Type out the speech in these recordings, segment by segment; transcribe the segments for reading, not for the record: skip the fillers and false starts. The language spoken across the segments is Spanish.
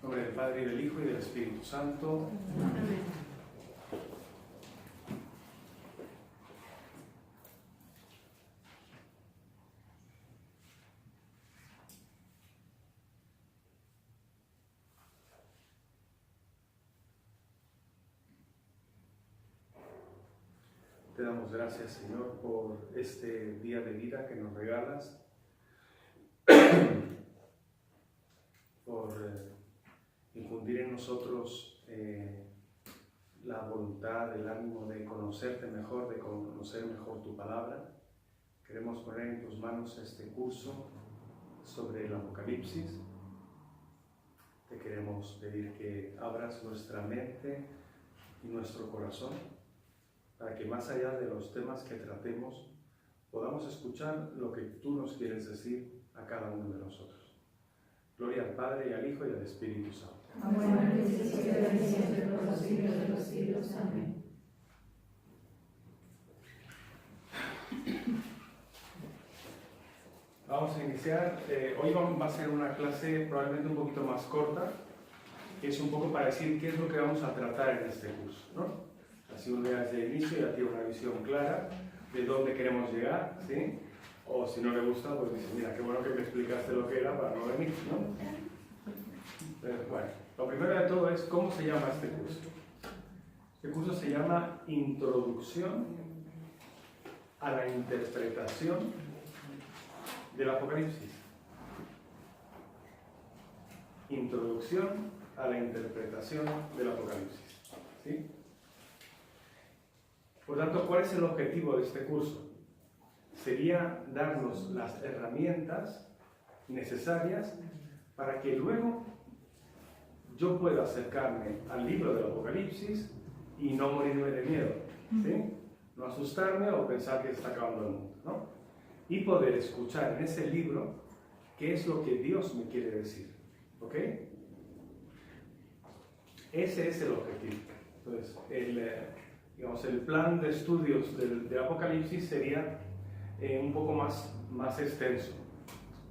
nombre del Padre, y del Hijo, y del Espíritu Santo. Amén. Te damos gracias, Señor, por este día de vida que nos regalas, por infundir en nosotros la voluntad, el ánimo de conocerte mejor, de conocer mejor tu palabra. Queremos poner en tus manos este curso sobre el Apocalipsis. Te queremos pedir que abras nuestra mente y nuestro corazón, para que más allá de los temas que tratemos, podamos escuchar lo que tú nos quieres decir a cada uno de nosotros. Gloria al Padre, y al Hijo, y al Espíritu Santo. Amén. Siempre por los siglos de los siglos. Amén. Vamos a iniciar. Hoy va a ser una clase probablemente un poquito más corta, que es un poco para decir qué es lo que vamos a tratar en este curso, ¿no? Así uno ya desde el inicio ya tiene una visión clara de dónde queremos llegar, ¿sí? O si no le gusta, pues dice, mira, qué bueno que me explicaste lo que era para no venir, ¿no? Pero, bueno, lo primero de todo es, ¿cómo se llama este curso? Este curso se llama Introducción a la Interpretación del Apocalipsis. Introducción a la Interpretación del Apocalipsis, ¿sí? Por tanto, ¿cuál es el objetivo de este curso? Sería darnos las herramientas necesarias para que luego yo pueda acercarme al libro del Apocalipsis y no morirme de miedo, ¿sí? No asustarme o pensar que está acabando el mundo, ¿no? Y poder escuchar en ese libro qué es lo que Dios me quiere decir, ¿ok? Ese es el objetivo. Entonces, el plan de estudios del Apocalipsis sería un poco más extenso.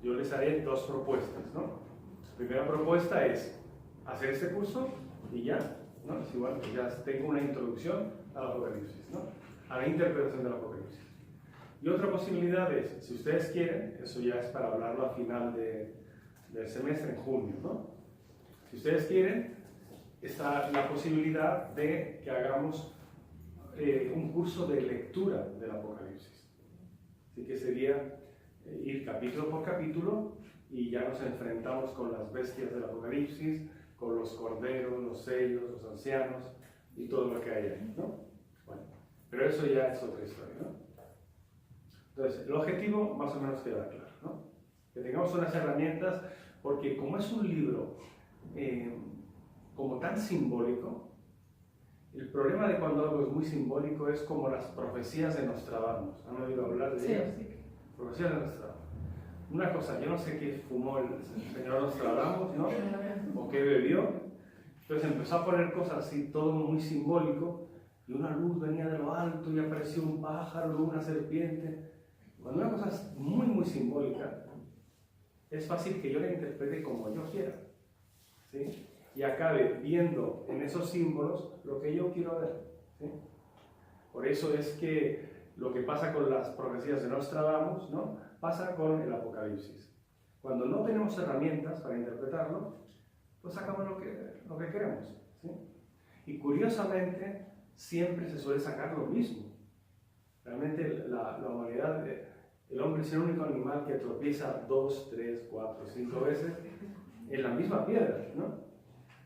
Yo les haré dos propuestas, ¿no? La primera propuesta es hacer este curso y ya, ¿no? Es igual que ya tengo una introducción al Apocalipsis, ¿no? A la interpretación del Apocalipsis. Y otra posibilidad es, si ustedes quieren, eso ya es para hablarlo a final del semestre, en junio, ¿no? Si ustedes quieren, está la posibilidad de que hagamos un curso de lectura del Apocalipsis. Así que sería ir capítulo por capítulo y ya nos enfrentamos con las bestias del Apocalipsis, con los corderos, los sellos, los ancianos y todo lo que hay ahí, ¿no? Bueno, pero eso ya es otra historia, ¿no? Entonces, el objetivo más o menos queda claro, ¿no? Que tengamos unas herramientas, porque como es un libro como tan simbólico, el problema de cuando algo es muy simbólico es como las profecías de Nostradamus. ¿Han oído hablar de ellas? Sí. Profecías de Nostradamus. Una cosa, yo no sé qué fumó el señor Nostradamus, ¿no? O qué bebió. Entonces empezó a poner cosas así, todo muy simbólico, y una luz venía de lo alto y apareció un pájaro, luego una serpiente. Cuando una cosa es muy simbólica, es fácil que yo la interprete como yo quiera, ¿sí? Y acabe viendo en esos símbolos lo que yo quiero ver, ¿sí? Por eso es que lo que pasa con las profecías de Nostradamus, ¿no? Pasa con el Apocalipsis. Cuando no tenemos herramientas para interpretarlo, pues sacamos lo que queremos, ¿sí? Y curiosamente, siempre se suele sacar lo mismo. Realmente la humanidad, el hombre es el único animal que tropieza 2, 3, 4, 5 veces en la misma piedra, ¿no?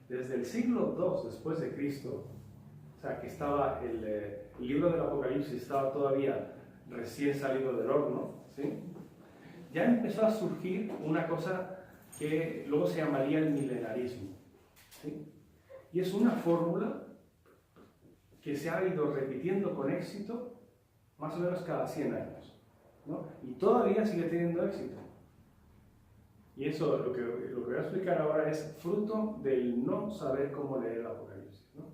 Desde el siglo II después de Cristo, o sea, que estaba el libro del Apocalipsis estaba todavía recién salido del horno, ¿sí? Ya empezó a surgir una cosa que luego se llamaría el milenarismo, ¿sí? Y es una fórmula que se ha ido repitiendo con éxito más o menos cada 100 años, ¿no? Y todavía sigue teniendo éxito. Y eso, lo que voy a explicar ahora es fruto del no saber cómo leer el Apocalipsis, ¿no?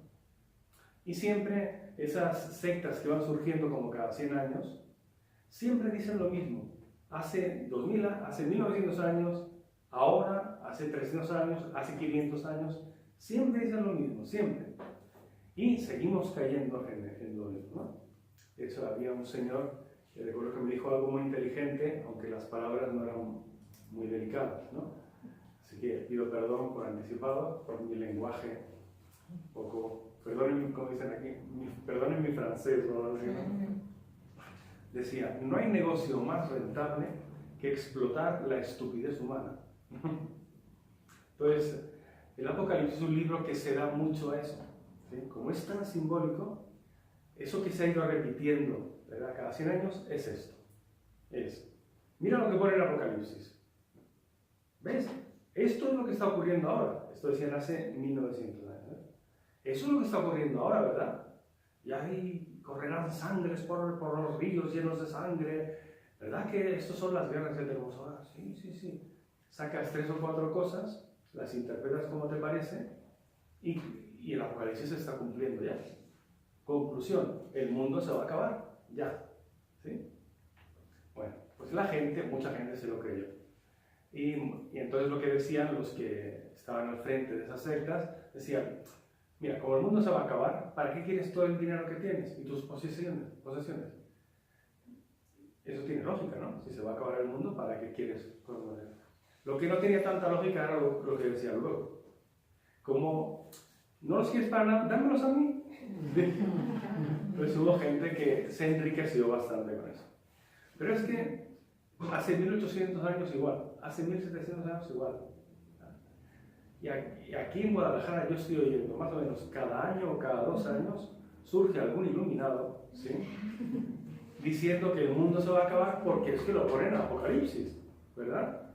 Y siempre esas sectas que van surgiendo como cada 100 años, siempre dicen lo mismo. Hace 1900 años ahora, hace 300 años, hace 500 años, siempre dicen lo mismo, siempre. Y seguimos cayendo en lo mismo, ¿no? De hecho, había un señor que recuerdo que me dijo algo muy inteligente, aunque las palabras no eran muy delicadas, ¿no? Así que pido perdón por anticipado, por mi lenguaje un poco, perdonen, como dicen aquí, perdonen mi francés, ¿no? Decía, no hay negocio más rentable que explotar la estupidez humana. Entonces, el Apocalipsis es un libro que se da mucho a eso, ¿sí? Como es tan simbólico, eso que se ha ido repitiendo, ¿verdad? Cada 100 años es esto. Mira lo que pone el Apocalipsis. ¿Ves? Esto es lo que está ocurriendo ahora. Esto decían hace 1900 años. Eso es lo que está ocurriendo ahora, ¿verdad? Y ahí correrán sangres por los ríos llenos de sangre. ¿Verdad que estas son las guerras que tenemos ahora? Sí, sí, sí. Sacas 3 o 4 cosas, las interpretas como te parece y el Apocalipsis se está cumpliendo ya. Conclusión, el mundo se va a acabar, ya. ¿Sí? Bueno, pues mucha gente se lo creyó. Y entonces lo que decían los que estaban al frente de esas sectas, decían, mira, como el mundo se va a acabar, ¿para qué quieres todo el dinero que tienes y tus posesiones? Eso tiene lógica, ¿no? Si se va a acabar el mundo, ¿para qué quieres? Lo que no tenía tanta lógica era lo que decía luego. Como, ¿no los quieres para nada? Dámelos a mí. Entonces hubo gente que se enriqueció bastante con eso. Pero es que hace 1800 años igual, hace 1700 años igual. Y aquí en Guadalajara yo estoy oyendo, más o menos cada año o cada 2 años, surge algún iluminado, ¿sí? Diciendo que el mundo se va a acabar porque es que lo ponen en Apocalipsis, ¿verdad?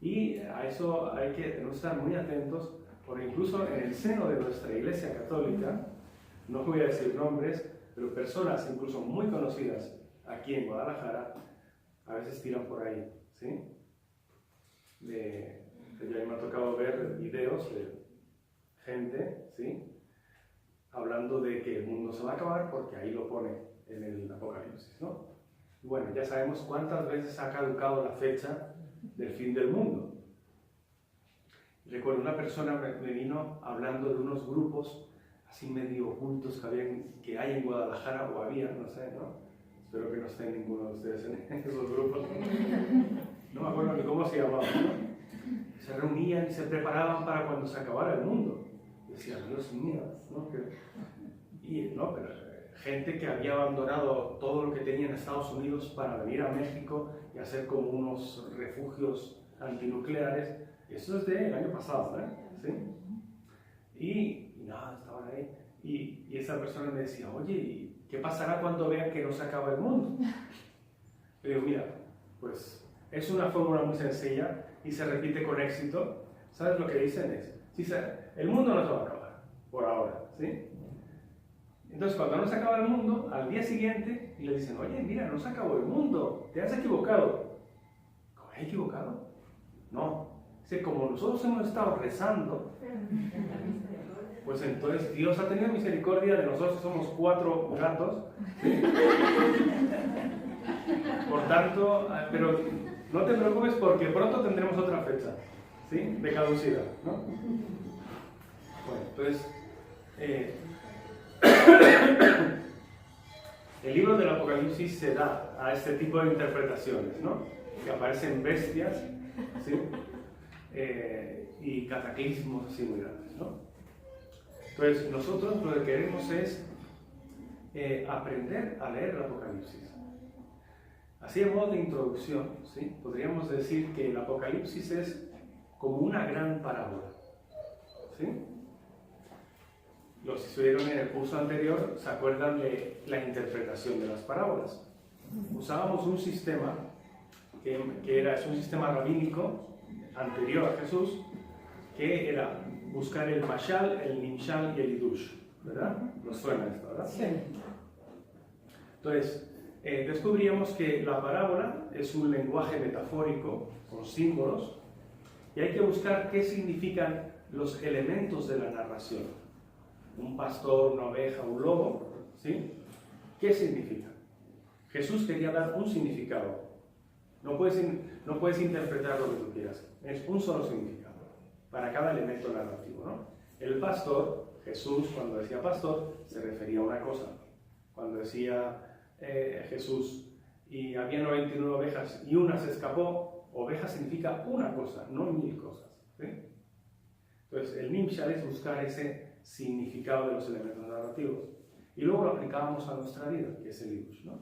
Y a eso hay que estar muy atentos, porque incluso en el seno de nuestra Iglesia Católica, no voy a decir nombres, pero personas incluso muy conocidas aquí en Guadalajara, a veces tiran por ahí, ¿sí? Ya me ha tocado ver videos de gente, ¿sí? Hablando de que el mundo se va a acabar porque ahí lo pone en el Apocalipsis, ¿no? Y bueno, ya sabemos cuántas veces ha caducado la fecha del fin del mundo. Recuerdo una persona me vino hablando de unos grupos así medio ocultos que hay en Guadalajara, o había, no sé, ¿no? Espero que no esté ninguno de ustedes en esos grupos. No me acuerdo ni cómo se llamaban, ¿no? Se reunían y se preparaban para cuando se acabara el mundo. Decían, Dios mío, ¿no? Pero gente que había abandonado todo lo que tenía en Estados Unidos para venir a México y hacer como unos refugios antinucleares. Eso es del año pasado, ¿eh? ¿Sí? Y nada, estaban ahí. Y esa persona me decía, oye, ¿y qué pasará cuando vean que no se acaba el mundo? Le digo, mira, pues es una fórmula muy sencilla y se repite con éxito. ¿Sabes lo que dicen? El mundo no se va a acabar, por ahora, ¿sí? Entonces, cuando no se acaba el mundo, al día siguiente le dicen, oye, mira, no se acabó el mundo, te has equivocado. ¿Cómo he equivocado? No. Como nosotros hemos estado rezando, pues entonces Dios ha tenido misericordia de nosotros, somos 4 gatos, ¿sí? Por tanto, pero no te preocupes porque pronto tendremos otra fecha, ¿sí? De caducidad, ¿no? Bueno, entonces, el libro del Apocalipsis se da a este tipo de interpretaciones, ¿no? Que aparecen bestias, ¿sí? Y cataclismos así muy grandes, ¿no? Entonces, nosotros lo que queremos es aprender a leer el Apocalipsis. Así, en modo de introducción, ¿sí? Podríamos decir que el Apocalipsis es como una gran parábola, ¿sí? Los que estuvieron en el curso anterior se acuerdan de la interpretación de las parábolas. Usábamos un sistema es un sistema rabínico anterior a Jesús, que era buscar el mashal, el nimshal y el hidush, ¿verdad? ¿Nos suena esto, verdad? Sí. Entonces, descubríamos que la parábola es un lenguaje metafórico con símbolos y hay que buscar qué significan los elementos de la narración. Un pastor, una oveja, un lobo, ¿sí? ¿Qué significa? Jesús quería dar un significado No puedes interpretar lo que tú quieras. Es un solo significado para cada elemento narrativo, ¿no? El pastor, Jesús, cuando decía pastor, se refería a una cosa. Cuando decía Jesús, y había 99 ovejas y una se escapó, oveja significa una cosa, no 1000 cosas. ¿Sí? Entonces, el Nimshal es buscar ese significado de los elementos narrativos. Y luego lo aplicábamos a nuestra vida, que es el Irush, ¿no?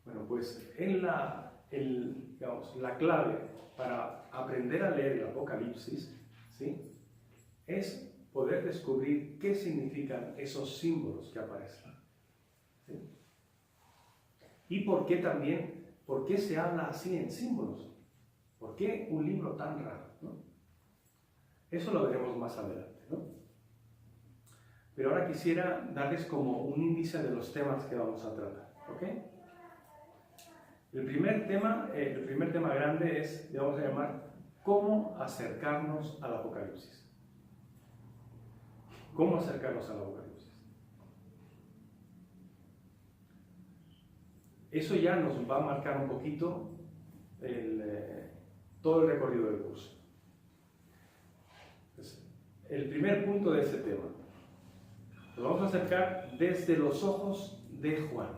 Bueno, pues la clave para aprender a leer el Apocalipsis, ¿sí?, es poder descubrir qué significan esos símbolos que aparecen. ¿Sí? Y por qué se habla así en símbolos. ¿Por qué un libro tan raro? ¿No? Eso lo veremos más adelante, ¿no? Pero ahora quisiera darles como un índice de los temas que vamos a tratar, ¿ok? El primer tema grande es, le vamos a llamar, cómo acercarnos al Apocalipsis. ¿Cómo acercarnos al Apocalipsis? Eso ya nos va a marcar un poquito todo el recorrido del curso. Entonces, el primer punto de este tema. Nos vamos a acercar desde los ojos de Juan.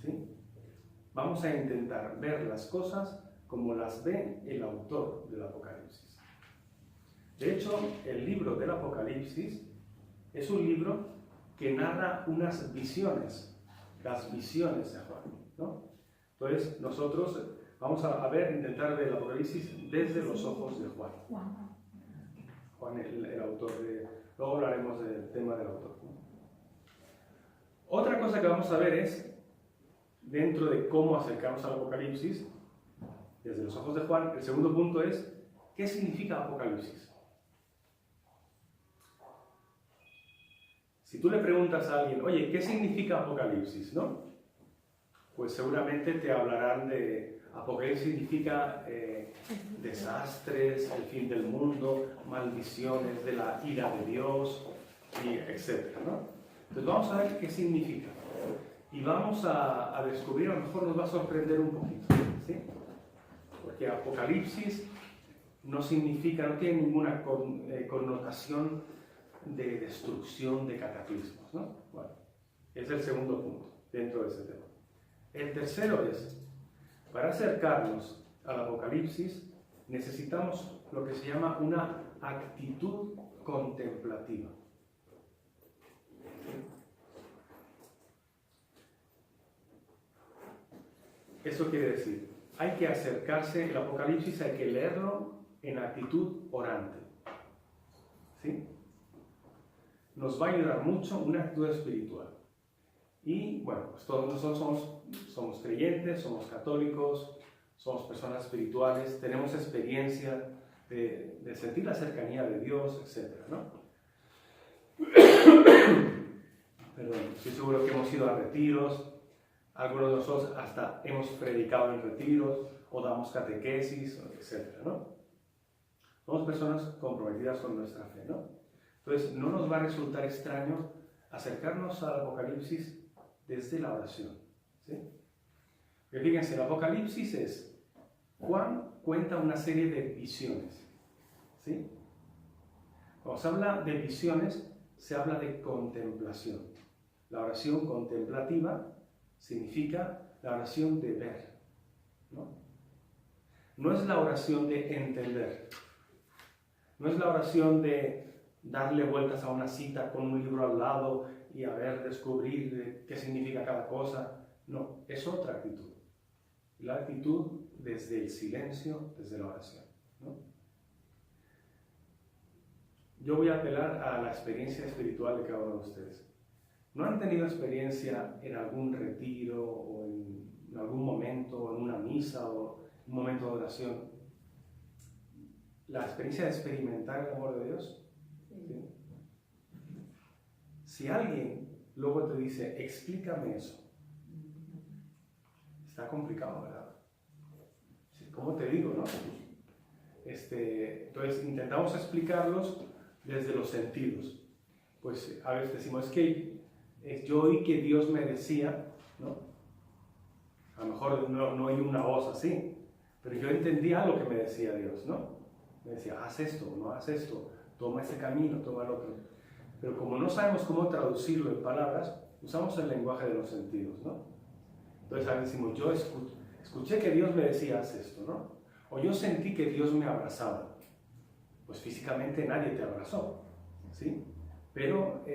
¿Sí? Vamos a intentar ver las cosas como las ve el autor del Apocalipsis. De hecho, el libro del Apocalipsis es un libro que narra unas visiones, las visiones de Juan, ¿no? Entonces, nosotros vamos a intentar ver el Apocalipsis desde los ojos de Juan. Juan, el autor luego hablaremos del tema del autor, ¿no? Otra cosa que vamos a ver es, dentro de cómo acercarnos al Apocalipsis, desde los ojos de Juan, el segundo punto es, ¿qué significa Apocalipsis? Si tú le preguntas a alguien, oye, ¿qué significa Apocalipsis? ¿No? Pues seguramente te hablarán de Apocalipsis significa desastres, el fin del mundo, maldiciones de la ira de Dios, y etc., ¿no? Entonces vamos a ver qué significa. Y vamos a descubrir, a lo mejor nos va a sorprender un poquito, ¿sí? Porque Apocalipsis no tiene ninguna connotación de destrucción, de cataclismos, ¿no? Bueno, es el segundo punto dentro de ese tema. El tercero es, para acercarnos al Apocalipsis, necesitamos lo que se llama una actitud contemplativa. Eso quiere decir, hay que acercarse, el Apocalipsis hay que leerlo en actitud orante. ¿Sí? Nos va a ayudar mucho una actitud espiritual. Y bueno, pues todos nosotros somos creyentes, somos católicos, somos personas espirituales, tenemos experiencia de sentir la cercanía de Dios, etc., ¿no? Perdón, estoy seguro que hemos ido a retiros. Algunos de nosotros hasta hemos predicado en retiros o damos catequesis, etc., ¿no? Somos personas comprometidas con nuestra fe, ¿no? Entonces, no nos va a resultar extraño acercarnos al Apocalipsis desde la oración, ¿sí? Porque fíjense, el Apocalipsis es, Juan cuenta una serie de visiones, ¿sí? Cuando se habla de visiones, se habla de contemplación. La oración contemplativa significa la oración de ver, ¿no? No es la oración de entender, no es la oración de darle vueltas a una cita con un libro al lado y a ver, descubrir qué significa cada cosa. No, es otra actitud. La actitud desde el silencio, desde la oración, ¿no? Yo voy a apelar a la experiencia espiritual de cada uno de ustedes. ¿No han tenido experiencia en algún retiro o en algún momento, en una misa o un momento de oración? La experiencia de experimentar el amor de Dios. ¿Sí? Si alguien luego te dice, explícame eso, está complicado, ¿verdad? ¿Cómo te digo, no? Entonces intentamos explicarlos desde los sentidos. Pues a veces decimos, es que yo oí que Dios me decía, ¿no? lo mejor no oí una voz así, pero yo entendía lo que me decía Dios, ¿no? Me decía, haz esto, no haz esto, toma ese camino, toma el otro. Pero como no sabemos cómo traducirlo en palabras, usamos el lenguaje de los sentidos, ¿no? Entonces a veces decimos, yo escuché que Dios me decía, haz esto, ¿no? O yo sentí que Dios me abrazaba. Pues físicamente nadie te abrazó, ¿sí? Pero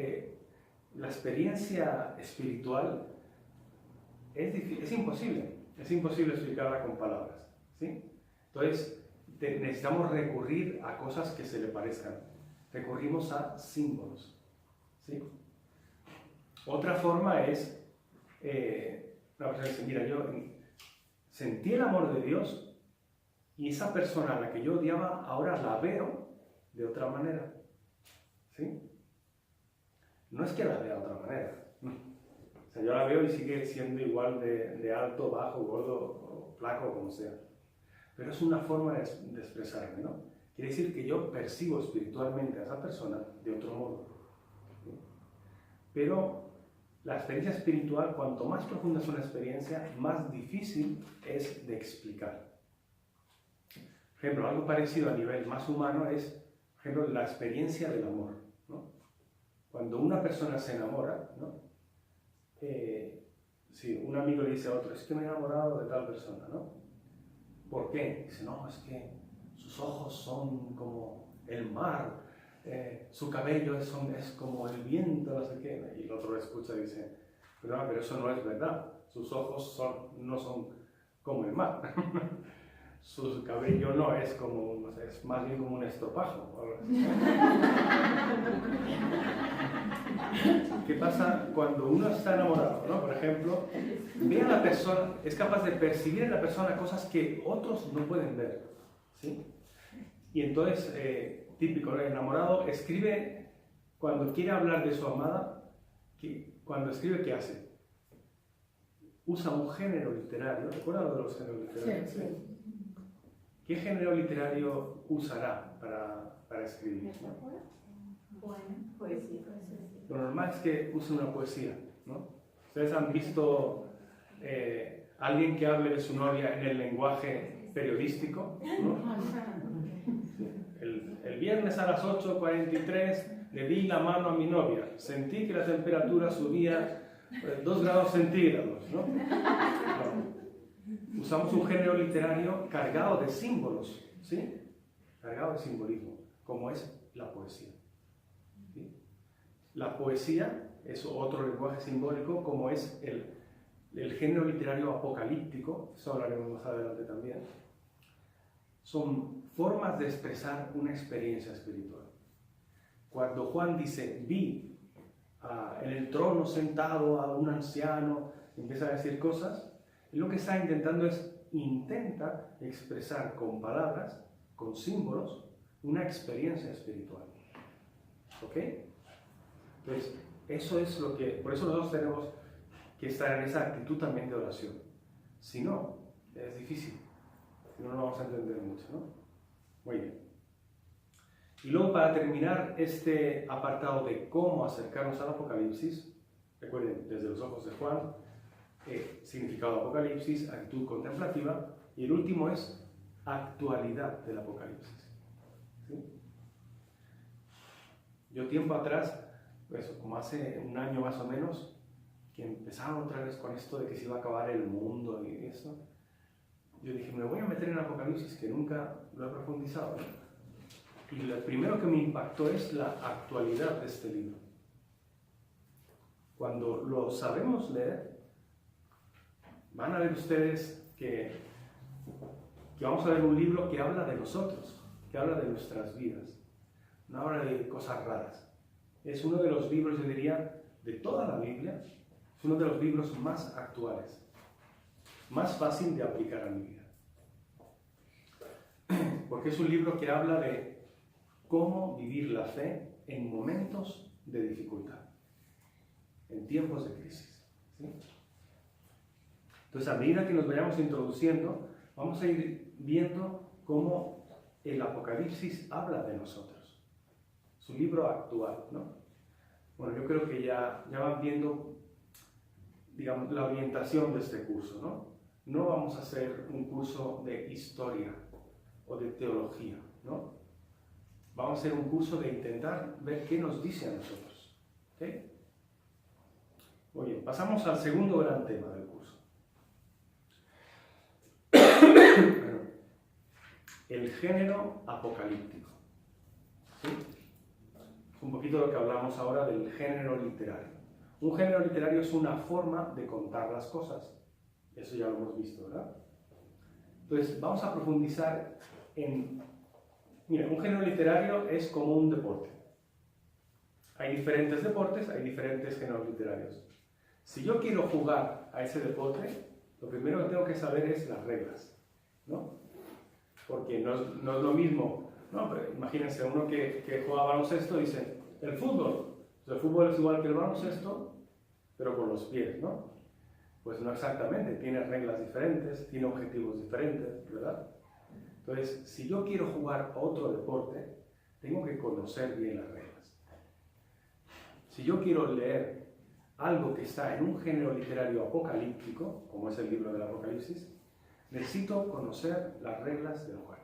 la experiencia espiritual es imposible explicarla con palabras, ¿sí? Entonces necesitamos recurrir a cosas que se le parezcan. Recurrimos a símbolos, ¿sí? Otra forma es, una persona dice, mira, yo sentí el amor de Dios y esa persona a la que yo odiaba ahora la veo de otra manera, ¿sí? No es que la vea de otra manera. O sea, yo la veo y sigue siendo igual de alto, bajo, gordo, o flaco, como sea. Pero es una forma de expresarme, ¿no? Quiere decir que yo percibo espiritualmente a esa persona de otro modo, ¿sí? Pero la experiencia espiritual, cuanto más profunda es una experiencia, más difícil es de explicar. Por ejemplo, algo parecido a nivel más humano es, por ejemplo, la experiencia del amor, ¿no? Cuando una persona se enamora, ¿no? Sí, un amigo le dice a otro, es que me he enamorado de tal persona, ¿no? ¿Por qué? Dice, no, es que sus ojos son como el mar, su cabello es como el viento, no sé qué. Y el otro lo escucha y dice, pero eso no es verdad, sus ojos no son como el mar. Su cabello no es como, no sé, es más bien como un estropajo. ¿Qué pasa cuando uno está enamorado, ¿no? Por ejemplo, ve a la persona, es capaz de percibir en la persona cosas que otros no pueden ver, ¿sí? Y entonces, típico, ¿no? El enamorado escribe, cuando quiere hablar de su amada, cuando escribe, ¿qué hace? Usa un género literario. ¿Recuerdan lo de los géneros literarios? Sí. ¿Qué género literario usará para escribir, ¿no? Poesía. Lo normal es que use una poesía, ¿no? Ustedes han visto alguien que hable de su novia en el lenguaje periodístico, ¿no? Sí. El viernes a las 8:43 le di la mano a mi novia. Sentí que la temperatura subía 2 grados centígrados, ¿no? No. Usamos un género literario cargado de símbolos, ¿sí? Cargado de simbolismo, como es la poesía, ¿sí? La poesía es otro lenguaje simbólico, como es el género literario apocalíptico, eso hablaremos más adelante también. Son formas de expresar una experiencia espiritual. Cuando Juan dice, vi en el trono sentado a un anciano, empieza a decir cosas, lo que está intentando intenta expresar con palabras, con símbolos, una experiencia espiritual. ¿Ok? Entonces, eso es por eso nosotros tenemos que estar en esa actitud también de oración. Si no, es difícil. Si no, no vamos a entender mucho, ¿no? Muy bien. Y luego, para terminar este apartado de cómo acercarnos al Apocalipsis, recuerden, desde los ojos de Juan, significado de Apocalipsis, actitud contemplativa, y el último es actualidad del Apocalipsis, ¿sí? Yo tiempo atrás, pues como hace un año más o menos, que empezaron otra vez con esto de que se iba a acabar el mundo y eso, yo dije, me voy a meter en Apocalipsis, que nunca lo he profundizado, ¿no? Y lo primero que me impactó es la actualidad de este libro. Cuando lo sabemos leer, van a ver ustedes que vamos a ver un libro que habla de nosotros, que habla de nuestras vidas, no habla de cosas raras. Es uno de los libros, yo diría, de toda la Biblia, es uno de los libros más actuales, más fácil de aplicar a mi vida. Porque es un libro que habla de cómo vivir la fe en momentos de dificultad, en tiempos de crisis, ¿sí? Entonces, a medida que nos vayamos introduciendo, vamos a ir viendo cómo el Apocalipsis habla de nosotros. Es un libro actual, ¿no? Bueno, yo creo que ya van viendo, digamos, la orientación de este curso, ¿no? no vamos a hacer un curso de historia o de teología, ¿no? Vamos a hacer un curso de intentar ver qué nos dice a nosotros. ¿Okay? Muy bien, pasamos al segundo gran tema del curso. El género apocalíptico. ¿Sí? Un poquito lo que hablamos ahora del género literario. Un género literario es una forma de contar las cosas. Eso ya lo hemos visto, ¿verdad? Entonces, vamos a profundizar en... Mira, un género literario es como un deporte. Hay diferentes deportes, hay diferentes géneros literarios. Si yo quiero jugar a ese deporte, lo primero que tengo que saber es las reglas, ¿no? Porque no es lo mismo, ¿no? Pero imagínense, uno que juega baloncesto dice, el fútbol. Pues el fútbol es igual que el baloncesto, pero con los pies, ¿no? Pues no exactamente, tiene reglas diferentes, tiene objetivos diferentes, ¿verdad? Entonces, si yo quiero jugar a otro deporte, tengo que conocer bien las reglas. Si yo quiero leer algo que está en un género literario apocalíptico, como es el libro del Apocalipsis, necesito conocer las reglas del juego.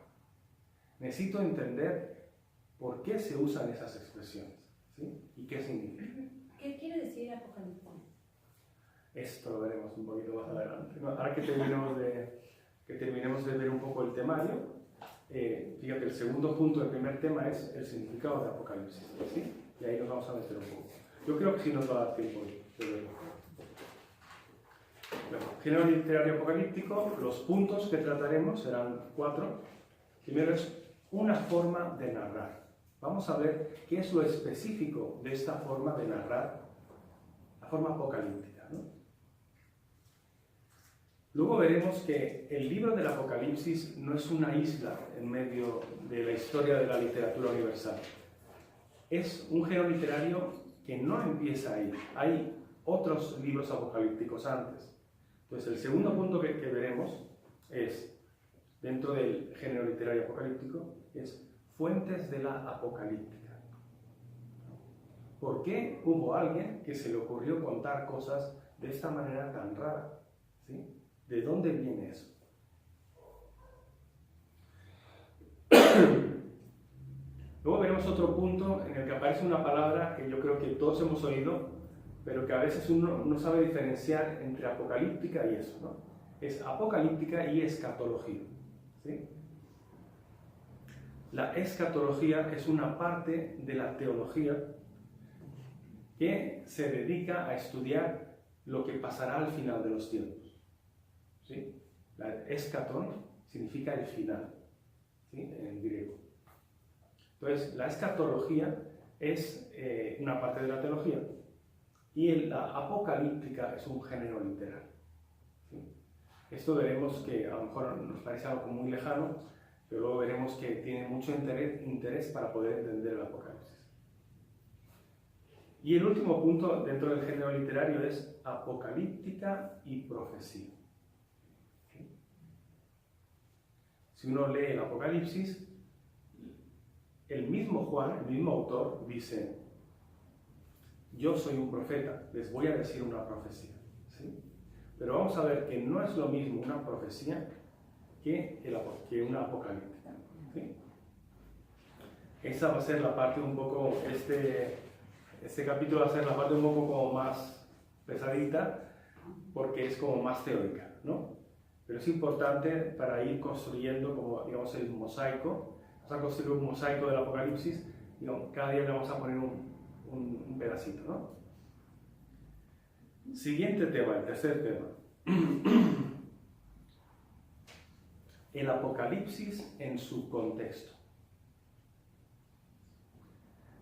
Necesito entender por qué se usan esas expresiones, ¿sí? Y qué significa. ¿Qué quiere decir apocalipsis? Esto lo veremos un poquito más adelante. Ahora que terminemos de ver un poco el temario, fíjate, el segundo punto del primer tema es el significado de Apocalipsis, ¿sí? Y ahí nos vamos a meter un poco. Yo creo que sí nos va a dar tiempo de verlo. Bueno, género literario apocalíptico, los puntos que trataremos serán 4. Primero es una forma de narrar. Vamos a ver qué es lo específico de esta forma de narrar, la forma apocalíptica, ¿no? Luego veremos que el libro del Apocalipsis no es una isla en medio de la historia de la literatura universal. Es un género literario que no empieza ahí. Hay otros libros apocalípticos antes. Entonces, el segundo punto que veremos es, dentro del género literario apocalíptico, es fuentes de la apocalíptica. ¿Por qué hubo alguien que se le ocurrió contar cosas de esta manera tan rara? ¿Sí? ¿De dónde viene eso? Luego veremos otro punto en el que aparece una palabra que yo creo que todos hemos oído, pero que a veces uno no sabe diferenciar entre apocalíptica y eso, ¿no? Es apocalíptica y escatología, ¿sí? La escatología es una parte de la teología que se dedica a estudiar lo que pasará al final de los tiempos, ¿sí? La escatón significa el final, ¿sí? En griego. Entonces, la escatología es una parte de la teología y la apocalíptica es un género literario, ¿sí? Esto veremos que a lo mejor nos parece algo muy lejano, pero luego veremos que tiene mucho interés para poder entender el Apocalipsis. Y el último punto dentro del género literario es apocalíptica y profecía. ¿Sí? Si uno lee el Apocalipsis, el mismo Juan, el mismo autor, dice: yo soy un profeta, les voy a decir una profecía, ¿sí? Pero vamos a ver que no es lo mismo una profecía que una apocalíptica, ¿sí? Esa va a ser la parte un poco, este capítulo va a ser la parte un poco como más pesadita, porque es como más teórica, ¿no? Pero es importante para ir construyendo, como digamos, el mosaico. Vamos a construir un mosaico del Apocalipsis, digamos, cada día le vamos a poner un pedacito, ¿no? Siguiente tema, el tercer tema. El Apocalipsis en su contexto.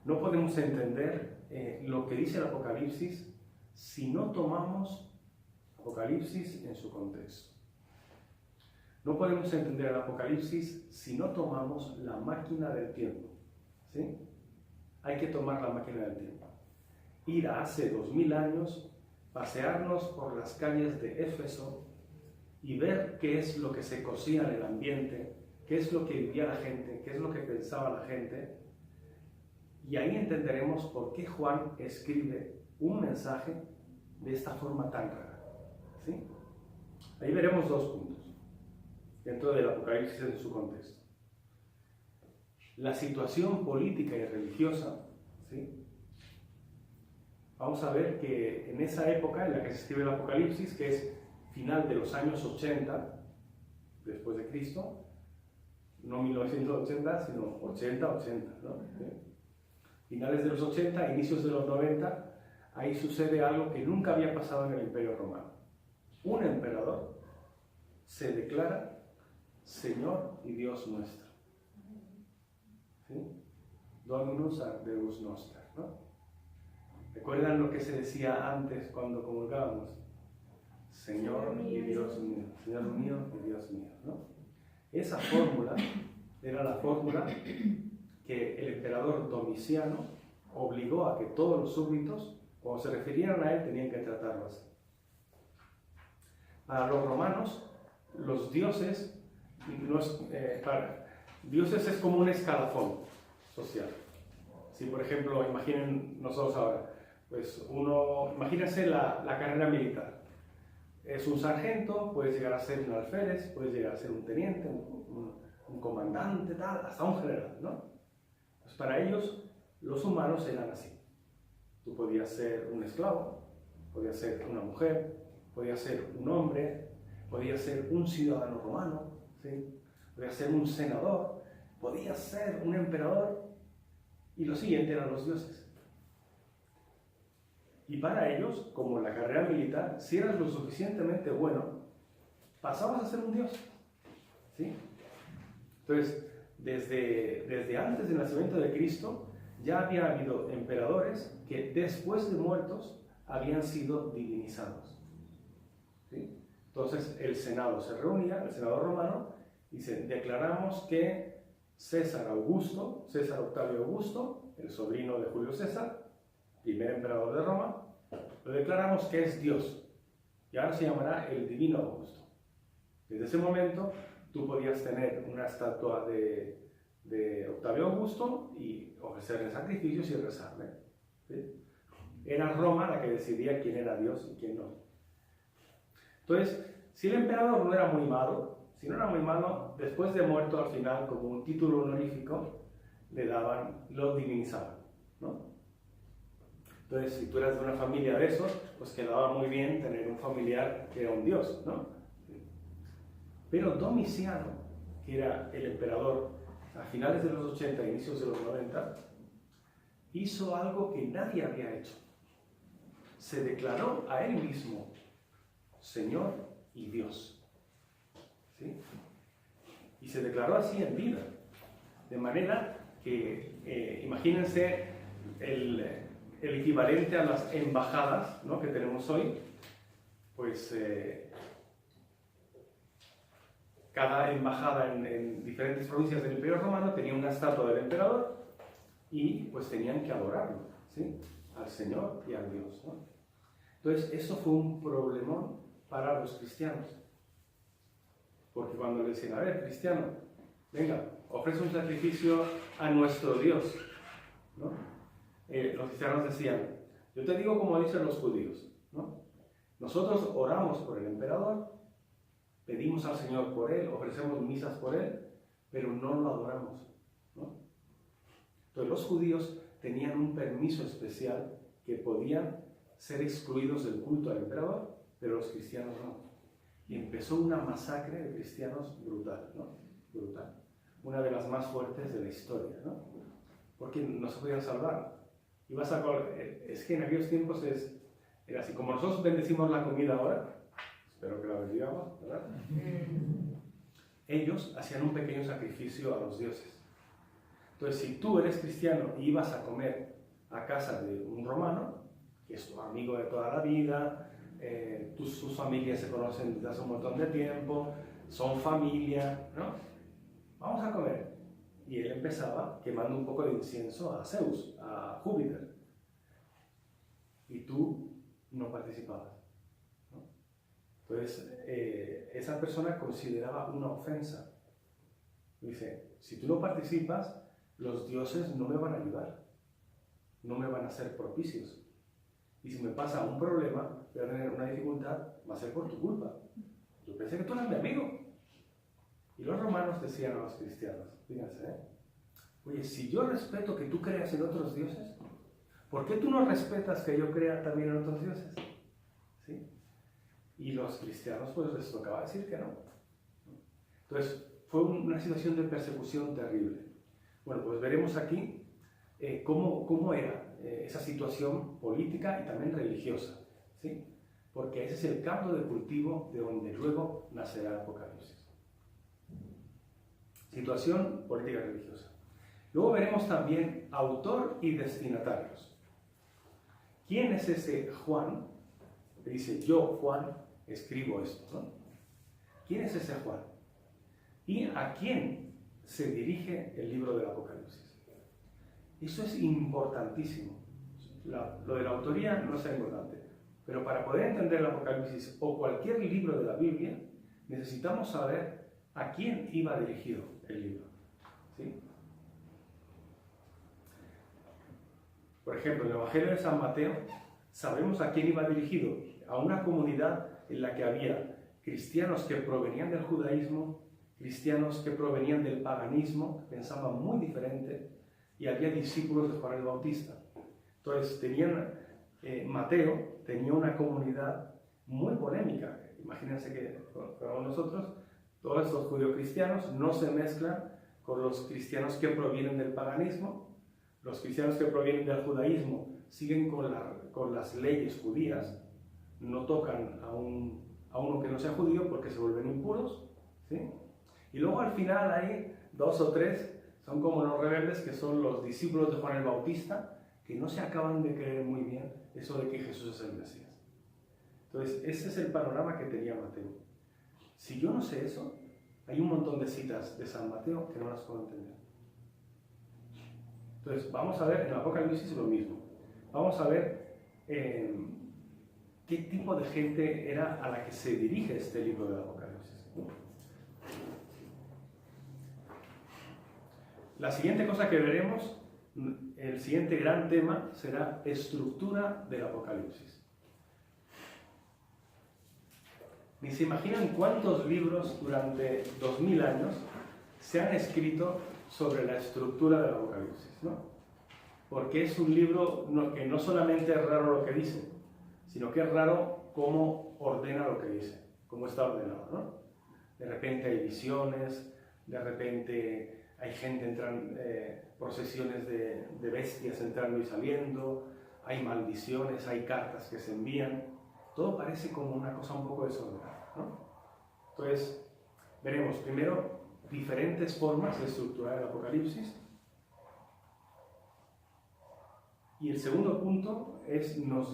No podemos entender lo que dice el Apocalipsis si no tomamos Apocalipsis en su contexto. No podemos entender el Apocalipsis si no tomamos la máquina del tiempo, ¿sí? Hay que tomar la máquina del tiempo. Ir a hace 2000 años, pasearnos por las calles de Éfeso y ver qué es lo que se cocía en el ambiente, qué es lo que vivía la gente, qué es lo que pensaba la gente. Y ahí entenderemos por qué Juan escribe un mensaje de esta forma tan rara, ¿sí? Ahí veremos dos puntos dentro del Apocalipsis en su contexto. La situación política y religiosa, ¿sí? Vamos a ver que en esa época en la que se escribe el Apocalipsis, que es final de los años 80 después de Cristo, no 1980, sino 80, ¿no? ¿Sí? Finales de los 80, inicios de los 90, ahí sucede algo que nunca había pasado en el Imperio Romano. Un emperador se declara Señor y Dios nuestro. ¿Sí? Dominus ad Deus noster, ¿no? ¿Recuerdan lo que se decía antes cuando comulgábamos? Señor y Dios mío, Señor mío y Dios mío, ¿no? Esa fórmula era la fórmula que el emperador Domiciano obligó a que todos los súbditos, cuando se refirieran a él, tenían que tratarlo así. Para los romanos, los dioses, dioses es como un escalafón social. Si, por ejemplo, imaginen nosotros ahora, pues imagínense la carrera militar. Es un sargento, puedes llegar a ser un alférez, puedes llegar a ser un teniente, un comandante, tal, hasta un general, ¿no? Pues para ellos, los humanos eran así. Tú podías ser un esclavo, podías ser una mujer, podías ser un hombre, podías ser un ciudadano romano, ¿sí? Podías ser un senador, podías ser un emperador, y lo siguiente eran los dioses. Y para ellos, como en la carrera militar, si eras lo suficientemente bueno, pasabas a ser un dios, ¿sí? Entonces, desde antes del nacimiento de Cristo, ya había habido emperadores que después de muertos habían sido divinizados, ¿sí? Entonces, el Senado se reunía, el Senado romano, y declaramos que César Octavio Augusto, el sobrino de Julio César, primer emperador de Roma, lo declaramos que es Dios, y ahora se llamará el Divino Augusto. Desde ese momento, tú podías tener una estatua de Octavio Augusto y ofrecerle sacrificios y rezarle, ¿sí? Era Roma la que decidía quién era Dios y quién no. Entonces, si el emperador no era muy malo, después de muerto al final, como un título honorífico, lo divinizaban, ¿no? Entonces, si tú eras de una familia de esos, pues quedaba muy bien tener un familiar que era un dios, ¿no? Pero Domiciano, que era el emperador a finales de los 80 e inicios de los 90, hizo algo que nadie había hecho. Se declaró a él mismo Señor y Dios, ¿sí? Y se declaró así en vida, de manera que, imagínense el equivalente a las embajadas, ¿no?, que tenemos hoy, pues cada embajada en diferentes provincias del Imperio Romano tenía una estatua del emperador y pues tenían que adorarlo, ¿sí?, al Señor y al Dios, ¿no? Entonces eso fue un problemón para los cristianos, porque cuando le decían, a ver, cristiano, venga, ofrece un sacrificio a nuestro Dios, ¿no? Los cristianos decían, yo te digo como dicen los judíos, ¿no? Nosotros oramos por el emperador, pedimos al Señor por él, ofrecemos misas por él, pero no lo adoramos, ¿no? Entonces los judíos tenían un permiso especial que podían ser excluidos del culto al emperador, pero los cristianos no. Y empezó una masacre de cristianos brutal, ¿no? Brutal. Una de las más fuertes de la historia, ¿no? Porque no se podían salvar. Es que en aquellos tiempos era así, como nosotros bendecimos la comida ahora, espero que la bendigamos, ¿verdad? Ellos hacían un pequeño sacrificio a los dioses. Entonces, si tú eres cristiano y ibas a comer a casa de un romano, que es tu amigo de toda la vida, sus familias se conocen desde hace un montón de tiempo, son familia, ¿no? Vamos a comer. Y él empezaba quemando un poco de incienso a Zeus, a Júpiter. Y tú no participabas, ¿no? Entonces, esa persona consideraba una ofensa. Dice, si tú no participas, los dioses no me van a ayudar, no me van a ser propicios. Y si me pasa un problema, voy a tener una dificultad, va a ser por tu culpa. Yo pensé que tú eras mi amigo. Y los romanos decían a los cristianos, fíjense, oye, si yo respeto que tú creas en otros dioses, ¿por qué tú no respetas que yo crea también en otros dioses? ¿Sí? Y los cristianos pues les tocaba decir que no. Entonces fue una situación de persecución terrible. Bueno, pues veremos aquí cómo era esa situación política y también religiosa, ¿sí? Porque ese es el campo de cultivo de donde luego nacerá el Apocalipsis. Situación política y religiosa. Luego veremos también autor y destinatarios. ¿Quién es ese Juan? Que dice, yo, Juan, escribo esto, ¿no? ¿Quién es ese Juan? ¿Y a quién se dirige el libro del Apocalipsis? Eso es importantísimo. Lo de la autoría no es importante, pero para poder entender el Apocalipsis o cualquier libro de la Biblia, necesitamos saber a quién iba dirigido el libro. ¿Sí? Por ejemplo, en el Evangelio de San Mateo, sabemos a quién iba dirigido, a una comunidad en la que había cristianos que provenían del judaísmo, cristianos que provenían del paganismo, pensaban muy diferente, y había discípulos de Juan el Bautista. Entonces, Mateo tenía una comunidad muy polémica. Imagínense que como nosotros, todos estos judíos cristianos no se mezclan con los cristianos que provienen del paganismo. Los cristianos que provienen del judaísmo siguen con las leyes judías, no tocan a uno que no sea judío porque se vuelven impuros, ¿sí? Y luego al final hay 2 o 3, son como los rebeldes, que son los discípulos de Juan el Bautista, que no se acaban de creer muy bien eso de que Jesús es el Mesías. Entonces, ese es el panorama que tenía Mateo. Si yo no sé eso, hay un montón de citas de San Mateo que no las puedo entender. Entonces, vamos a ver en el Apocalipsis lo mismo. Vamos a ver qué tipo de gente era a la que se dirige este libro del Apocalipsis. La siguiente cosa que veremos, el siguiente gran tema, será estructura del Apocalipsis. Ni se imaginan cuántos libros durante 2000 años se han escrito sobre la estructura del Apocalipsis, ¿no? Porque es un libro que no solamente es raro lo que dice, sino que es raro cómo ordena lo que dice, cómo está ordenado, ¿no? De repente hay visiones, de repente hay gente entrando, procesiones de bestias entrando y saliendo, hay maldiciones, hay cartas que se envían. Todo parece como una cosa un poco desordenada, ¿no? Entonces, veremos primero diferentes formas de estructurar el Apocalipsis. Y el segundo punto es nos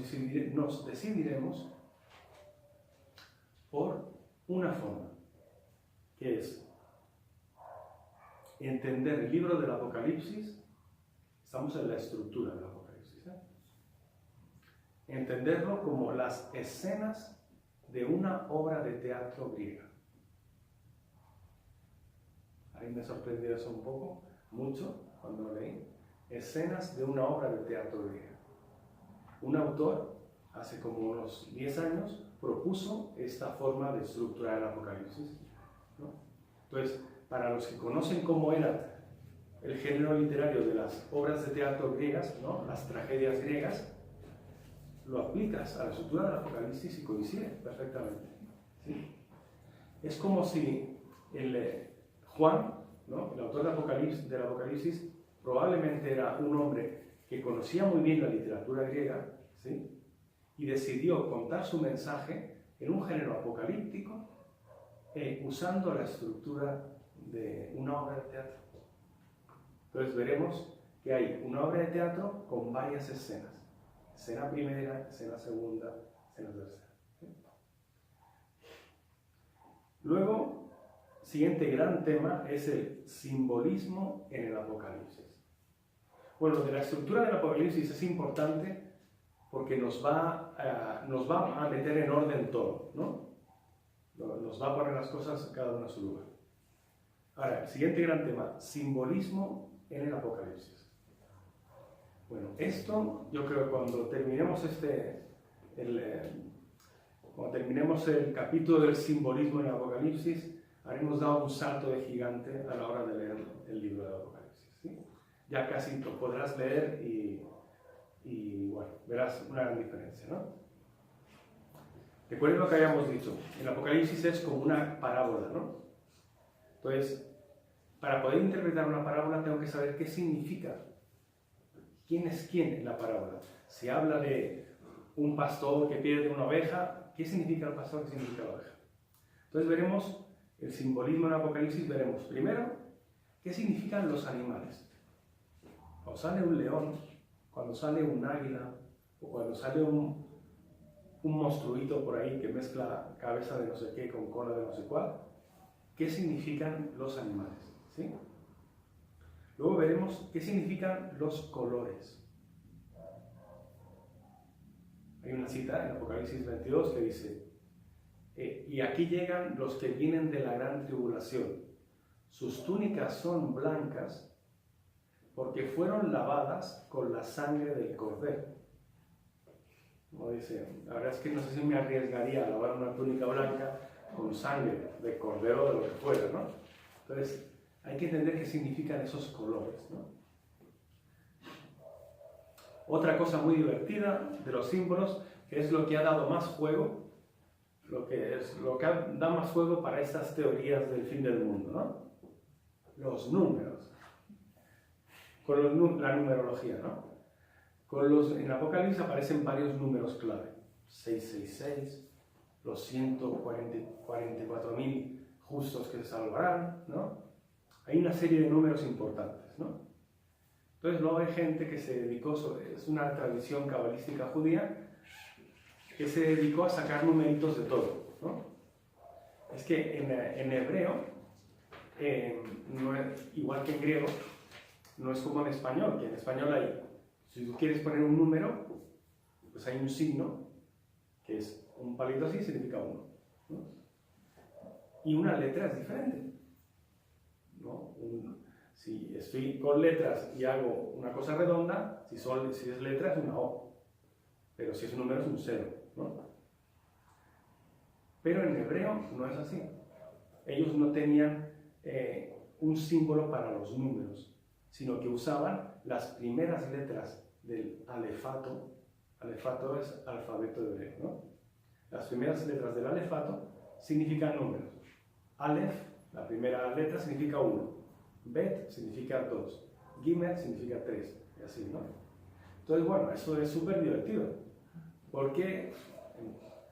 decidiremos por una forma, que es entender el libro del Apocalipsis. Estamos en la estructura del Apocalipsis, ¿eh? Entenderlo como las escenas de una obra de teatro griega. Ahí me sorprendió eso un poco, mucho, cuando lo leí. Escenas de una obra de teatro griega. Un autor, hace como unos 10 años, propuso esta forma de estructurar el Apocalipsis, ¿no? Entonces, para los que conocen cómo era el género literario de las obras de teatro griegas, ¿no? Las tragedias griegas, lo aplicas a la estructura del Apocalipsis y coincide perfectamente, ¿sí? Es como si Juan, ¿no? El autor del Apocalipsis, probablemente era un hombre que conocía muy bien la literatura griega, ¿sí? Y decidió contar su mensaje en un género apocalíptico usando la estructura de una obra de teatro. Entonces veremos que hay una obra de teatro con varias escenas. Escena primera, escena segunda, escena tercera, ¿sí? Luego, siguiente gran tema es el simbolismo en el Apocalipsis. Bueno, de la estructura del Apocalipsis es importante porque nos va a meter en orden todo, ¿no? Nos va a poner las cosas cada una a su lugar. Ahora, el siguiente gran tema, simbolismo en el Apocalipsis. Bueno, esto yo creo que cuando terminemos cuando terminemos el capítulo del simbolismo en el Apocalipsis, habremos dado un salto de gigante a la hora de leer el libro del Apocalipsis, ¿sí? Ya casi lo podrás leer y bueno, verás una gran diferencia, ¿no? Recuerden lo que habíamos dicho, el Apocalipsis es como una parábola, ¿no? Entonces, para poder interpretar una parábola tengo que saber qué significa, quién es quién en la parábola. Si habla de un pastor que pierde una oveja, ¿qué significa el pastor? ¿Qué significa la oveja? Entonces veremos el simbolismo en el Apocalipsis, veremos primero qué significan los animales. Cuando sale un león, cuando sale un águila, o cuando sale un monstruito por ahí que mezcla cabeza de no sé qué con cola de no sé cuál, ¿qué significan los animales? ¿Sí? Luego veremos qué significan los colores. Hay una cita en Apocalipsis 22 que dice, y aquí llegan los que vienen de la gran tribulación. Sus túnicas son blancas porque fueron lavadas con la sangre del cordero. Como dice, la verdad es que no sé si me arriesgaría a lavar una túnica blanca con sangre de cordero, de lo que fuera, ¿no? Entonces, hay que entender qué significan esos colores, ¿no? Otra cosa muy divertida de los símbolos, que es lo que ha dado más juego, lo que da más juego para estas teorías del fin del mundo, ¿no? Los números. Con la numerología, ¿no? En Apocalipsis aparecen varios números clave. 666, los 144.000 justos que se salvarán, ¿no? Hay una serie de números importantes, ¿no? Entonces luego hay gente que se dedicó, es una tradición cabalística judía, que se dedicó a sacar numeritos de todo, ¿no? Es que en hebreo, igual que en griego, no es como en español, que en español hay, si tú quieres poner un número, pues hay un signo, que es un palito así, significa 1, ¿no? Y una letra es diferente, ¿no? Si estoy con letras y hago una cosa redonda, si es letra es una O, pero si es un número es un 0, ¿no? Pero en hebreo no es así. Ellos no tenían un símbolo para los números, sino que usaban las primeras letras del alefato. Alefato es alfabeto hebreo, ¿no? Las primeras letras del alefato significan números. Aleph, la primera letra, significa 1. Bet significa 2. Gimel significa 3. Y así, ¿no? Entonces, bueno, eso es súper divertido. Porque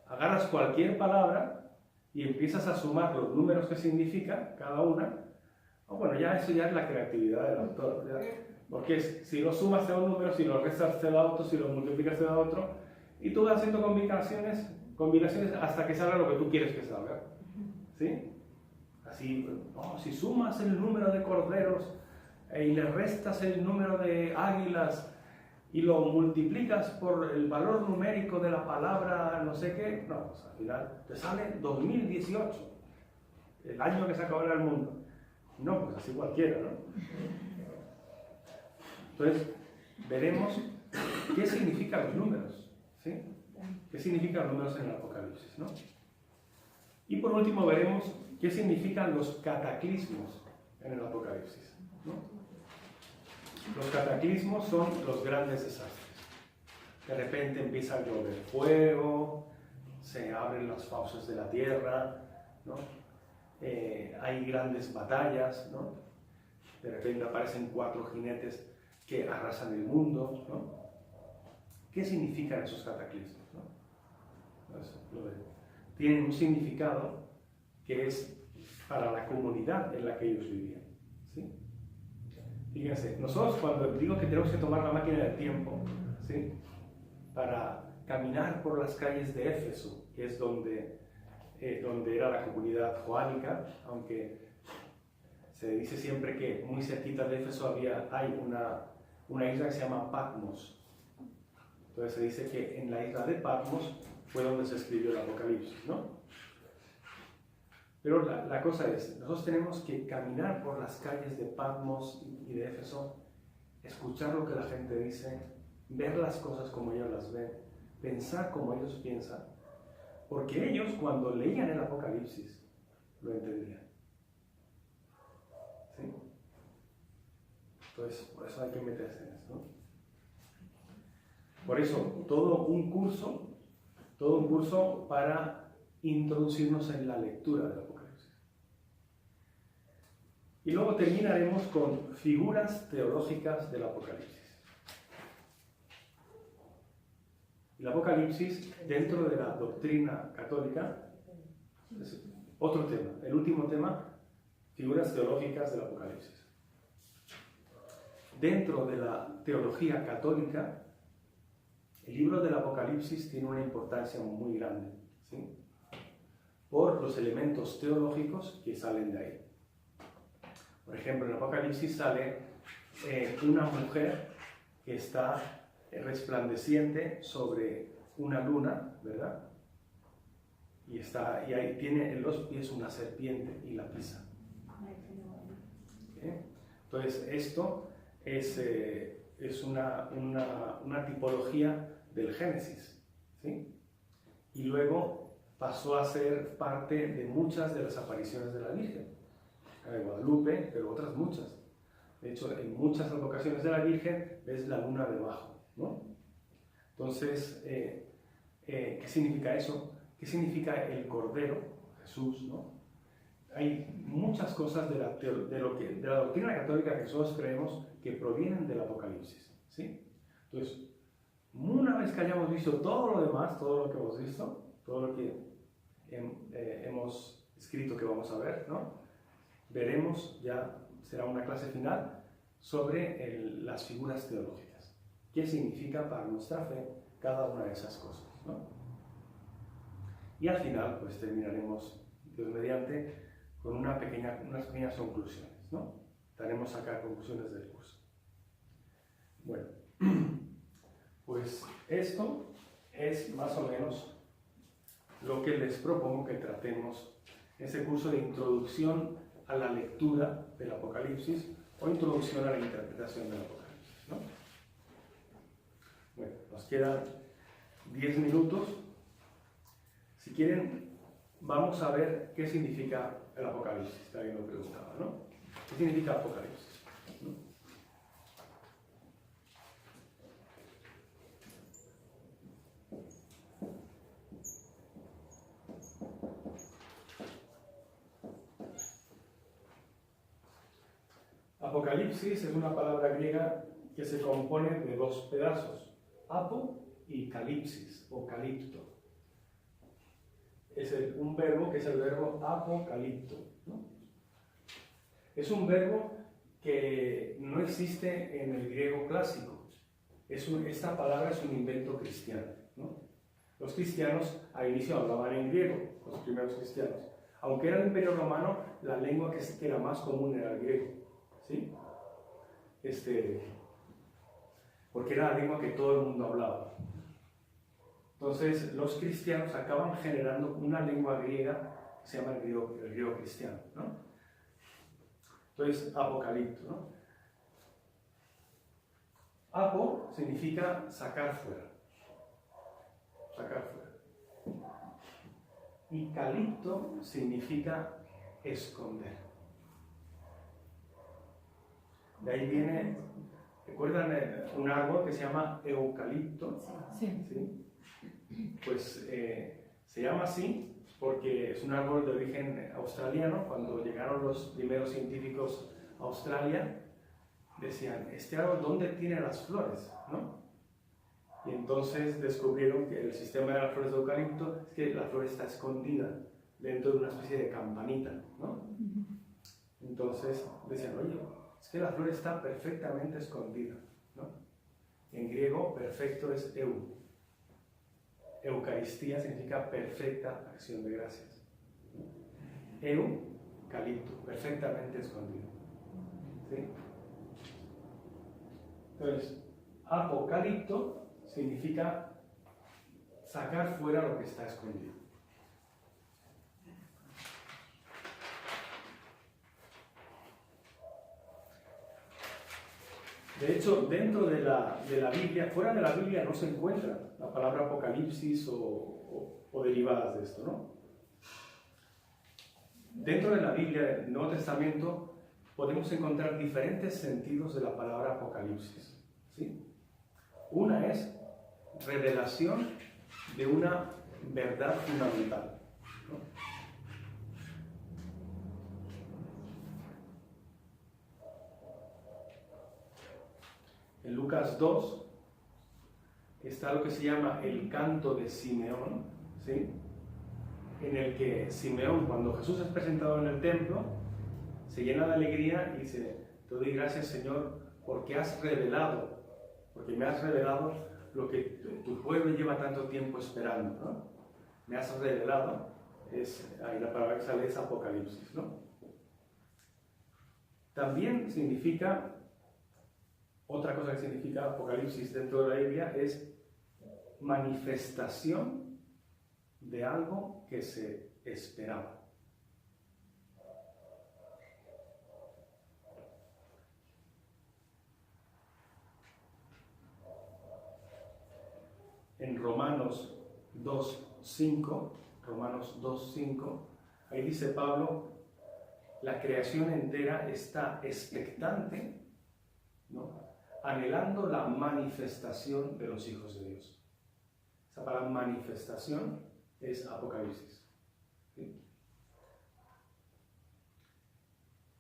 agarras cualquier palabra y empiezas a sumar los números que significa cada una. Bueno, ya eso ya es la creatividad del autor, ¿verdad? Porque si lo sumas te da un número, si lo restas te da otro, si lo multiplicas te da otro, y tú vas haciendo combinaciones hasta que salga lo que tú quieres que salga, ¿sí? Así, no, si sumas el número de corderos y le restas el número de águilas y lo multiplicas por el valor numérico de la palabra no sé qué, no, pues al final te sale 2018, el año que se acabará el mundo. No, pues así cualquiera, ¿no? Entonces, veremos qué significan los números, ¿sí? ¿Qué significan los números en el Apocalipsis, ¿no? Y por último veremos qué significan los cataclismos en el Apocalipsis, ¿no? Los cataclismos son los grandes desastres. De repente empieza a llover fuego, se abren las fauces de la tierra, ¿no? Hay grandes batallas, ¿no? De repente aparecen 4 jinetes que arrasan el mundo, ¿no? ¿Qué significan esos cataclismos, ¿no? Tienen un significado que es para la comunidad en la que ellos vivían, ¿sí? Fíjense, nosotros cuando digo que tenemos que tomar la máquina del tiempo, ¿sí? Para caminar por las calles de Éfeso, que es donde era la comunidad joánica, aunque se dice siempre que muy cerquita de Éfeso hay una isla que se llama Patmos. Entonces se dice que en la isla de Patmos fue donde se escribió el Apocalipsis, ¿no? Pero la cosa es, nosotros tenemos que caminar por las calles de Patmos y de Éfeso, escuchar lo que la gente dice, ver las cosas como ellos las ven, pensar como ellos piensan, Porque ellos, cuando leían el Apocalipsis, lo entendían. ¿Sí? Entonces, por eso hay que meterse en esto. Por eso, todo un curso para introducirnos en la lectura del Apocalipsis. Y luego terminaremos con figuras teológicas del Apocalipsis. El Apocalipsis, dentro de la doctrina católica, es otro tema. El último tema, figuras teológicas del Apocalipsis. Dentro de la teología católica, el libro del Apocalipsis tiene una importancia muy grande, ¿sí? Por los elementos teológicos que salen de ahí. Por ejemplo, en el Apocalipsis sale una mujer que está resplandeciente sobre una luna, ¿verdad? Y ahí tiene en los pies una serpiente y la pisa. ¿Okay? Entonces, esto es una tipología del Génesis, ¿sí? Y luego pasó a ser parte de muchas de las apariciones de la Virgen, de Guadalupe, pero otras muchas. De hecho, en muchas ocasiones de la Virgen ves la luna debajo, ¿no? Entonces, ¿qué significa eso? ¿Qué significa el Cordero, Jesús, ¿no? Hay muchas cosas de la doctrina católica que nosotros creemos que provienen del Apocalipsis, ¿sí? Entonces, una vez que hayamos visto todo lo demás, todo lo que hemos visto, todo lo que hemos escrito que vamos a ver, ¿no? Veremos, ya será una clase final, sobre las figuras teológicas. ¿Qué significa para nuestra fe cada una de esas cosas, ¿no? Y al final, pues terminaremos, Dios mediante, con unas pequeñas conclusiones, ¿no? Daremos acá conclusiones del curso. Bueno, pues esto es más o menos lo que les propongo que tratemos en este curso de introducción a la lectura del Apocalipsis o introducción a la interpretación del Apocalipsis, ¿no? Bueno, nos quedan 10 minutos. Si quieren, vamos a ver qué significa el Apocalipsis, que alguien lo preguntaba, ¿no? ¿Qué significa Apocalipsis? ¿No? Apocalipsis es una palabra griega que se compone de dos pedazos, apo y calipsis, o calipto. Es un verbo que es el verbo apocalipto, ¿no? Es un verbo que no existe en el griego clásico. Esta palabra es un invento cristiano, ¿no? Los cristianos al inicio hablaban en griego, los primeros cristianos. Aunque era el Imperio Romano, la lengua que era más común era el griego, ¿sí? Porque era la lengua que todo el mundo hablaba. Entonces, los cristianos acaban generando una lengua griega que se llama el griego cristiano, ¿no? Entonces, apocalipto, ¿no? Apo significa sacar fuera. Sacar fuera. Y calipto significa esconder. De ahí viene, ¿recuerdan un árbol que se llama eucalipto? Sí. ¿Sí? Pues se llama así porque es un árbol de origen australiano. Cuando llegaron los primeros científicos a Australia, decían, ¿este árbol dónde tiene las flores? ¿No? Y entonces descubrieron que el sistema de las flores de eucalipto es que la flor está escondida dentro de una especie de campanita, ¿no? Entonces decían, oye, es que la flor está perfectamente escondida, ¿no? En griego, perfecto es eu. Eucaristía significa perfecta acción de gracias. Eucalipto, perfectamente escondido. ¿Sí? Entonces, apocalipto significa sacar fuera lo que está escondido. De hecho, dentro de la Biblia, fuera de la Biblia no se encuentra la palabra apocalipsis o o derivadas de esto, ¿no? Dentro de la Biblia del Nuevo Testamento podemos encontrar diferentes sentidos de la palabra Apocalipsis, ¿sí? Una es revelación de una verdad fundamental, ¿no? En Lucas 2 está lo que se llama el canto de Simeón, ¿sí? En el que Simeón, cuando Jesús es presentado en el templo, se llena de alegría y dice: te doy gracias, Señor, porque me has revelado lo que tu pueblo lleva tanto tiempo esperando, ¿no? Me has revelado, ahí la palabra que sale es Apocalipsis, ¿no? También significa, otra cosa que significa Apocalipsis dentro de la Biblia es manifestación de algo que se esperaba. En Romanos 2.5, ahí dice Pablo: la creación entera está expectante, ¿no?, anhelando la manifestación de los hijos de Dios. Esa palabra manifestación es Apocalipsis, ¿sí?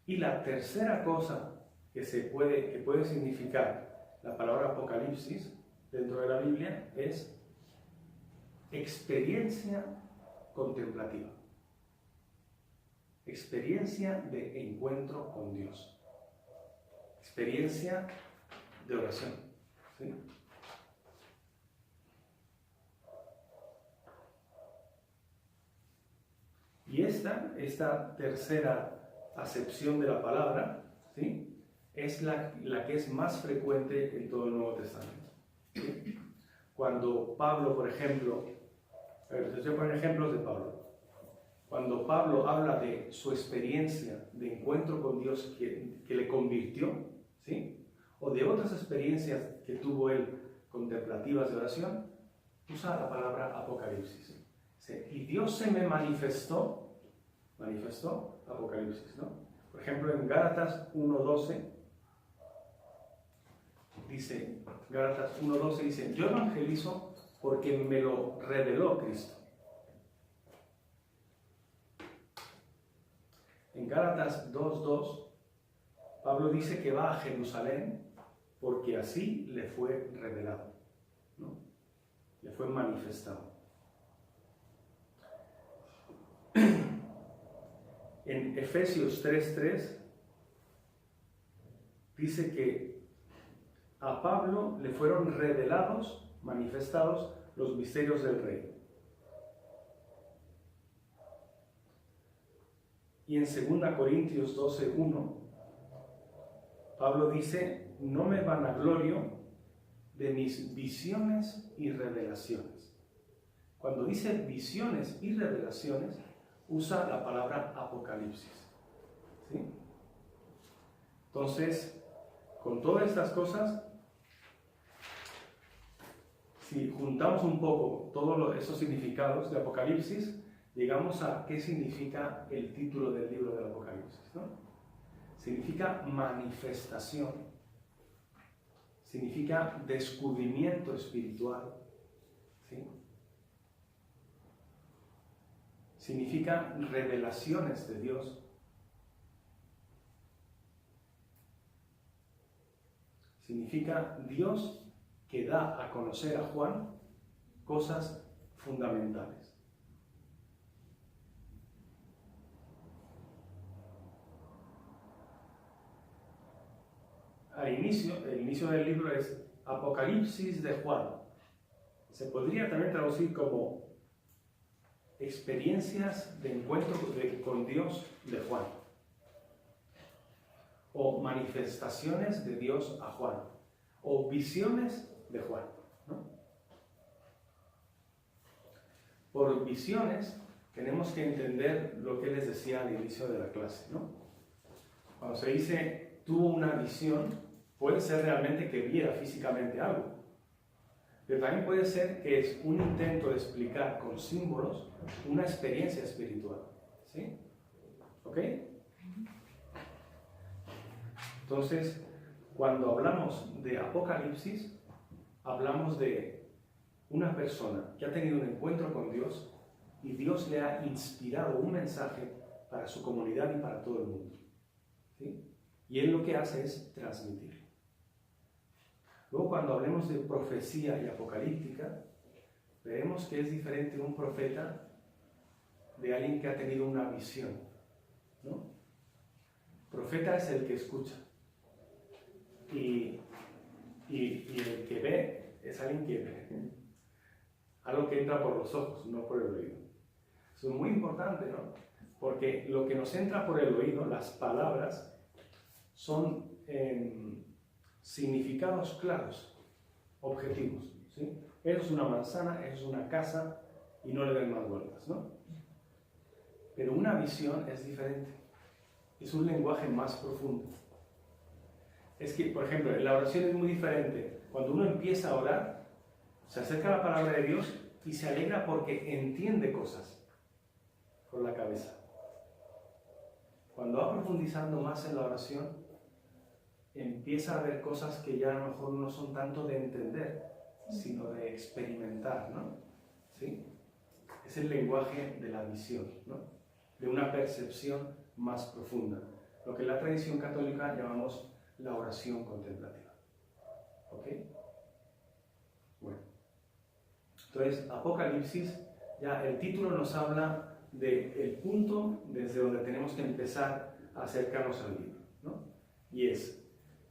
Y la tercera cosa que puede significar la palabra Apocalipsis dentro de la Biblia es experiencia contemplativa, experiencia de encuentro con Dios, experiencia de oración, ¿sí? Y esta tercera acepción de la palabra, ¿sí?, es la que es más frecuente en todo el Nuevo Testamento, ¿sí? Cuando Pablo, por ejemplo, les voy a poner ejemplos de Pablo. Cuando Pablo habla de su experiencia de encuentro con Dios que le convirtió, ¿sí?, o de otras experiencias que tuvo él contemplativas de oración, usa la palabra Apocalipsis. ¿Sí? Y Dios se me manifestó, Apocalipsis, ¿no? Por ejemplo, en Gálatas 1.12 dice, yo evangelizo porque me lo reveló Cristo. En Gálatas 2.2, Pablo dice que va a Jerusalén porque así le fue revelado, ¿no?, le fue manifestado. En Efesios 3.3 dice que a Pablo le fueron revelados, manifestados los misterios del reino. Y en 2 Corintios 12.1 Pablo dice: no me vanaglorio de mis visiones y revelaciones. Cuando dice visiones y revelaciones, usa la palabra Apocalipsis, ¿sí? Entonces, con todas estas cosas, si juntamos un poco todos esos significados de Apocalipsis, llegamos a qué significa el título del libro del Apocalipsis, ¿no? Significa manifestación, significa descubrimiento espiritual, ¿sí? Significa revelaciones de Dios, significa Dios que da a conocer a Juan cosas fundamentales. El inicio del libro es Apocalipsis de Juan. Se podría también traducir como experiencias de encuentro con Dios de Juan, o manifestaciones de Dios a Juan, o visiones de Juan, ¿no? Por visiones tenemos que entender lo que les decía al inicio de la clase, ¿no? Cuando se dice tuvo una visión, puede ser realmente que viera físicamente algo, Pero también puede ser que es un intento de explicar con símbolos una experiencia espiritual. ¿Sí? ¿Ok? Entonces, cuando hablamos de Apocalipsis, hablamos de una persona que ha tenido un encuentro con Dios y Dios le ha inspirado un mensaje para su comunidad y para todo el mundo. ¿Sí? Y él lo que hace es transmitirlo. Luego, cuando hablemos de profecía y apocalíptica, veremos que es diferente un profeta de alguien que ha tenido una visión, ¿no? Profeta es el que escucha. Y el que ve es alguien que ve. Algo que entra por los ojos, no por el oído. Eso es muy importante, ¿no? Porque lo que nos entra por el oído, las palabras, son significados claros, objetivos, ¿sí? Eso es una manzana, eso es una casa, y no le den más vueltas, ¿no? Pero una visión es diferente. Es un lenguaje más profundo. Es que, por ejemplo, en la oración es muy diferente. Cuando uno empieza a orar, se acerca a la palabra de Dios y se alegra porque entiende cosas con la cabeza. Cuando va profundizando más en la oración, empieza a ver cosas que ya a lo mejor no son tanto de entender, sino de experimentar, ¿no? ¿Sí? Es el lenguaje de la visión, ¿no? De una percepción más profunda. Lo que en la tradición católica llamamos la oración contemplativa. ¿Ok? Bueno. Entonces, Apocalipsis, ya el título nos habla del punto desde donde tenemos que empezar a acercarnos al libro, ¿no? Y es,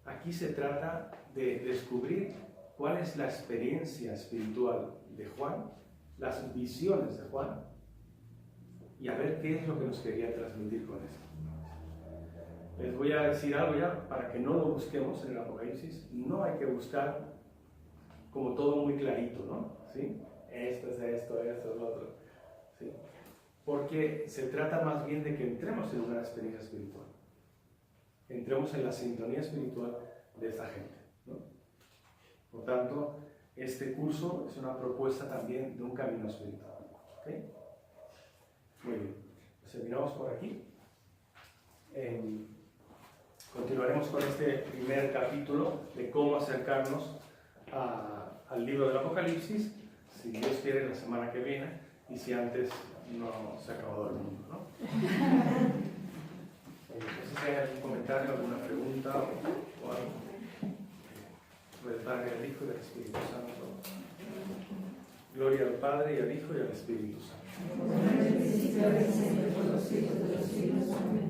aquí se trata de descubrir cuál es la experiencia espiritual de Juan, las visiones de Juan, y a ver qué es lo que nos quería transmitir con esto. Les voy a decir algo ya, para que no lo busquemos en el Apocalipsis. No hay que buscar como todo muy clarito, ¿no? ¿Sí? Esto es esto, esto es lo otro. ¿Sí? Porque se trata más bien de que entremos en una experiencia espiritual. Entremos en la sintonía espiritual de esta gente, ¿no? Por tanto, este curso es una propuesta también de un camino espiritual. ¿Ok? Muy bien. Pues terminamos por aquí. Continuaremos con este primer capítulo de cómo acercarnos al libro del Apocalipsis, si Dios quiere, la semana que viene, y si antes no se ha acabado el mundo, ¿no? No sé si hay algún comentario, alguna pregunta o algo. Del Padre, al Hijo y al Espíritu Santo. Gloria al Padre, y al Hijo y al Espíritu Santo. Como en el principio, ahora y siempre, por los siglos de los siglos. Amén.